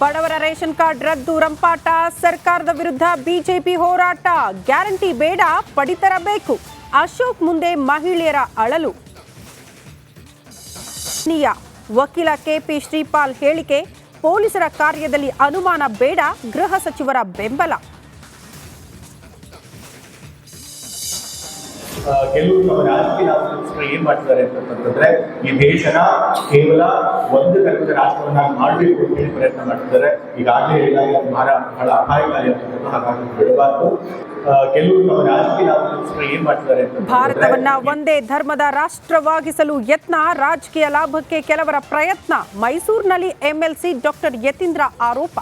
ಬಡವರ ration card ರದ್ದು ರಂಪಾಟ, ಸರ್ಕಾರದ ವಿರುದ್ಧ ಬಿಜೆಪಿ ಹೋರಾಟ, ಗ್ಯಾರಂಟಿ ಬೇಡ ಪಡಿತರ ಬೇಕು, ಅಶೋಕ್ ಮುಂದೆ ಮಹಿಳೆಯರ ಅಳಲು. ವಕೀಲ ಕೆಪಿ ಶ್ರೀಪಾಲ್ ಹೇಳಿಕೆ, ಪೊಲೀಸರ ಕಾರ್ಯದಲ್ಲಿ ಅನುಮಾನ ಬೇಡ, ಗೃಹ ಸಚಿವರ ಬೆಂಬಲ. ಕೆಲವರು ನಮ್ಮ ರಾಜಕೀಯ ಲಾಭಕ್ಕೋಸ್ಕರ ಏನ್ ಮಾಡ್ತಿದ್ದಾರೆ ಅಂತಂದ್ರೆ ಈ ದೇಶನ ಕೇವಲ ಒಂದು ಧರ್ಮದ ರಾಷ್ಟ್ರವನ್ನಾಗಿ ಮಾಡಬೇಕು ಅಂತ ಹೇಳಿ ಪ್ರಯತ್ನ ಮಾಡ್ತಿದ್ದಾರೆ. ಈಗಾಗಲೇ ಹೇಳಿದಾಗ ಬಹಳ ಅಪಾಯಕಾರಿ ಆಗ್ತದೆ, ಹಾಗಾಗಿ ಬಿಡಬಾರ್ದು. ಕೆಲವರು ನಮ್ಮ ರಾಜಕೀಯ ಲಾಭಕ್ಕೋಸ್ಕರ ಏನ್ ಮಾಡ್ತಿದ್ದಾರೆ ಭಾರತವನ್ನ ಒಂದೇ ಧರ್ಮದ ರಾಷ್ಟ್ರವಾಗಿಸಲು ಯತ್ನ, ರಾಜಕೀಯ ಲಾಭಕ್ಕೆ ಕೆಲವರ ಪ್ರಯತ್ನ. ಮೈಸೂರಿನಲ್ಲಿ ಎಂಎಲ್ಸಿ ಡಾಕ್ಟರ್ ಯತೀಂದ್ರ ಆರೋಪ.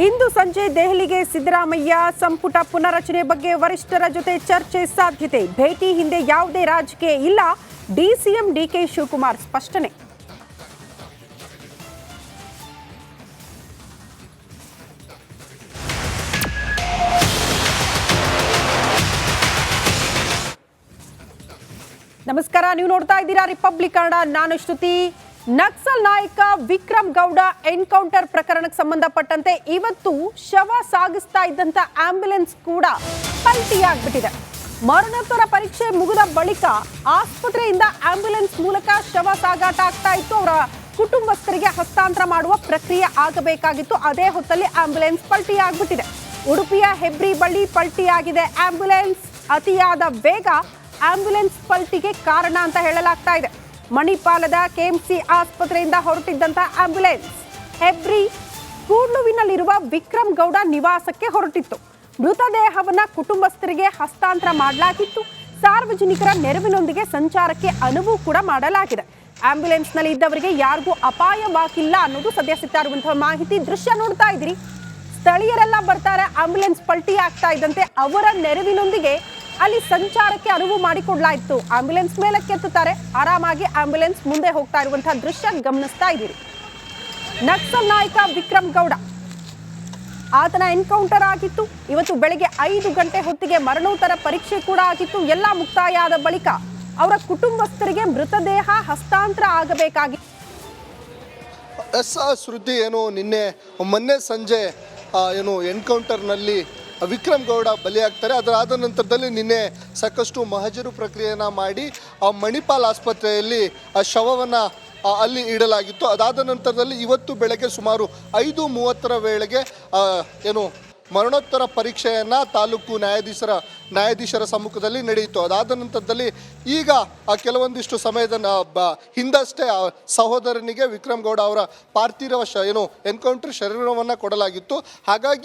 ಇಂದು ಸಂಜೆ ದೆಹಲಿಗೆ ಸಿದ್ದರಾಮಯ್ಯ, ಸಂಪುಟ ಪುನರಚನೆ ಬಗ್ಗೆ ವರಿಷ್ಠರ ಜೊತೆ ಚರ್ಚೆ ಸಾಧ್ಯತೆ. ಭೇಟಿ ಹಿಂದೆ ಯಾವುದೇ ರಾಜಕೀಯ ಇಲ್ಲ, ಡಿಸಿಎಂ ಡಿಕೆ ಶಿವಕುಮಾರ್ ಸ್ಪಷ್ಟನೆ. ನಮಸ್ಕಾರ, ನೀವು ನೋಡ್ತಾ ಇದ್ದೀರಾ ರಿಪಬ್ಲಿಕ್ ಕನ್ನಡ. ನಾನು ಶ್ರುತಿ. ನಕ್ಸಲ್ ನಾಯಕ ವಿಕ್ರಮ್ ಗೌಡ ಎನ್ಕೌಂಟರ್ ಪ್ರಕರಣಕ್ಕೆ ಸಂಬಂಧಪಟ್ಟಂತೆ ಇವತ್ತು ಶವ ಸಾಗಿಸ್ತಾ ಇದ್ದಂತ ಆಂಬ್ಯುಲೆನ್ಸ್ ಕೂಡ ಪಲ್ಟಿಯಾಗ್ಬಿಟ್ಟಿದೆ. ಮರಣೋತ್ತರ ಪರೀಕ್ಷೆ ಮುಗಿದ ಬಳಿಕ ಆಸ್ಪತ್ರೆಯಿಂದ ಆಂಬ್ಯುಲೆನ್ಸ್ ಮೂಲಕ ಶವ ಸಾಗಾಟ ಆಗ್ತಾ ಇತ್ತು. ಅವರ ಕುಟುಂಬಸ್ಥರಿಗೆ ಹಸ್ತಾಂತರ ಮಾಡುವ ಪ್ರಕ್ರಿಯೆ ಆಗಬೇಕಾಗಿತ್ತು. ಅದೇ ಹೊತ್ತಲ್ಲಿ ಆಂಬ್ಯುಲೆನ್ಸ್ ಪಲ್ಟಿಯಾಗ್ಬಿಟ್ಟಿದೆ. ಉಡುಪಿಯ ಹೆಬ್ರಿ ಬಳಿ ಪಲ್ಟಿಯಾಗಿದೆ ಆಂಬ್ಯುಲೆನ್ಸ್. ಅತಿಯಾದ ವೇಗ ಆಂಬ್ಯುಲೆನ್ಸ್ ಪಲ್ಟಿಗೆ ಕಾರಣ ಅಂತ ಹೇಳಲಾಗ್ತಾ ಇದೆ. ಮಣಿಪಾಲದ ಕೆಎಂಸಿ ಆಸ್ಪತ್ರೆಯಿಂದ ಹೊರಟಿದ್ದಂತ ಆಂಬ್ಯುಲೆನ್ಸ್ ಹೆಬ್ರಿ ಕೂಡ್ಲುವಿನಲ್ಲಿರುವ ವಿಕ್ರಮ್ ಗೌಡ ನಿವಾಸಕ್ಕೆ ಹೊರಟಿತ್ತು. ಮೃತದೇಹವನ್ನ ಕುಟುಂಬಸ್ಥರಿಗೆ ಹಸ್ತಾಂತರ ಮಾಡಲಾಗಿತ್ತು. ಸಾರ್ವಜನಿಕರ ನೆರವಿನೊಂದಿಗೆ ಸಂಚಾರಕ್ಕೆ ಅನುವು ಕೂಡ ಮಾಡಲಾಗಿದೆ. ಆಂಬ್ಯುಲೆನ್ಸ್ನಲ್ಲಿ ಇದ್ದವರಿಗೆ ಯಾರಿಗೂ ಅಪಾಯವಾಗಿಲ್ಲ ಅನ್ನೋದು ಸದ್ಯ ಸಿಗ್ತಾ ಇರುವಂತಹ ಮಾಹಿತಿ. ದೃಶ್ಯ ನೋಡ್ತಾ ಇದ್ದೀರಿ. ಸ್ಥಳೀಯರೆಲ್ಲ ಬರ್ತಾರೆ. ಆಂಬ್ಯುಲೆನ್ಸ್ ಪಲ್ಟಿ ಆಗ್ತಾ ಇದ್ದಂತೆ ಅವರ ನೆರವಿನೊಂದಿಗೆ ಅಲ್ಲಿ ಸಂಚಾರಕ್ಕೆ ಅನುವು ಮಾಡಿಕೊಡ್ಲಾಯಿತು. ಆಂಬ್ಯುಲೆನ್ಸ್ ಮೇಲೆ ಕೆತ್ತುತ್ತಾರೆ. ಆರಾಮಾಗಿ ಆಂಬ್ಯುಲೆನ್ಸ್ ಮುಂದೆ ಹೋಗ್ತಾ ಇರುವಂತಹ ದೃಶ್ಯ ಗಮನಿಸ್ತಾ ಇದ್ದೀರಿ. ನಕ್ಸಲ್ ನಾಯಕ ವಿಕ್ರಮ್ ಗೌಡ, ಆತನ ಎನ್ಕೌಂಟರ್ ಆಗಿತ್ತು. ಇವತ್ತು ಬೆಳಗ್ಗೆ 5 ಗಂಟೆ ಹೊತ್ತಿಗೆ ಮರಣೋತ್ತರ ಪರೀಕ್ಷೆ ಕೂಡ ಆಗಿತ್ತು. ಎಲ್ಲ ಮುಕ್ತಾಯ ಆದ ಬಳಿಕ ಅವರ ಕುಟುಂಬಸ್ಥರಿಗೆ ಮೃತದೇಹ ಹಸ್ತಾಂತರ ಆಗಬೇಕಾಗಿ. ಶ್ರುತಿ, ಮೊನ್ನೆ ಸಂಜೆ ಎನ್ಕೌಂಟರ್ನಲ್ಲಿ ವಿಕ್ರಮ್ ಗೌಡ ಬಲಿಯಾಗ್ತಾರೆ. ಅದರಾದ ನಂತರದಲ್ಲಿ ನಿನ್ನೆ ಸಾಕಷ್ಟು ಮಹಜರು ಪ್ರಕ್ರಿಯೆಯನ್ನು ಮಾಡಿ ಮಣಿಪಾಲ್ ಆಸ್ಪತ್ರೆಯಲ್ಲಿ ಶವವನ್ನು ಅಲ್ಲಿ ಇಡಲಾಗಿತ್ತು. ಅದಾದ ನಂತರದಲ್ಲಿ ಇವತ್ತು ಬೆಳಗ್ಗೆ ಸುಮಾರು 5:30 ವೇಳೆಗೆ ಮರಣೋತ್ತರ ಪರೀಕ್ಷೆಯನ್ನು ತಾಲೂಕು ನ್ಯಾಯಾಧೀಶರ ಸಮ್ಮುಖದಲ್ಲಿ ನಡೆಯಿತು. ಅದಾದ ನಂತರದಲ್ಲಿ ಈಗ ಕೆಲವೊಂದಿಷ್ಟು ಸಮಯದ ಹಿಂದಷ್ಟೇ ಸಹೋದರನಿಗೆ ವಿಕ್ರಮ್ ಗೌಡ ಅವರ ಪಾರ್ಥಿವ ಎನ್ಕೌಂಟರ್ ಶರೀರವನ್ನು ಕೊಡಲಾಗಿತ್ತು. ಹಾಗಾಗಿ